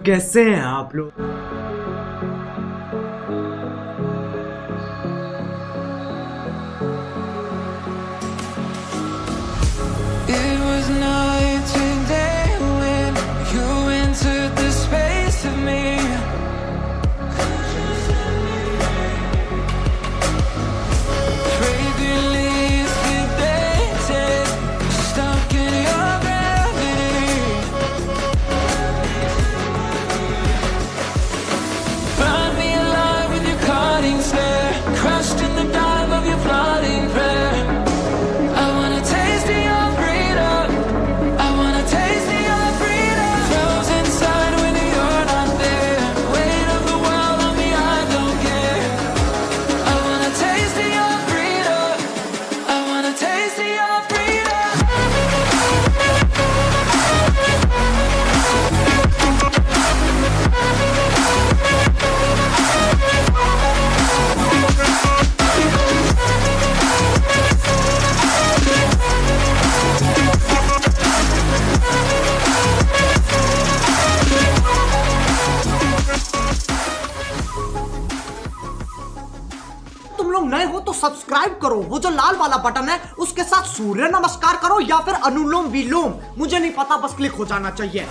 कैसे हैं आप लोग? It was night and day when you entered the space of me. Fragrant leaves debated, stuck in your gravity. Burn me alive with your cutting stare, crushed in the dive of your flooding prayer. I wanna taste of your freedom. I wanna taste of your freedom. Frozen inside when you're not there. Weight of the world on me, I don't care. I wanna taste of your freedom. I wanna taste of your freedom. तुम लोग नए हो तो subscribe करो, वो जो लाल वाला button है उसके साथ सूर्य नमस्कार करो या फिर अनुलोम विलोम, मुझे नहीं पता, बस क्लिक हो जाना चाहिए।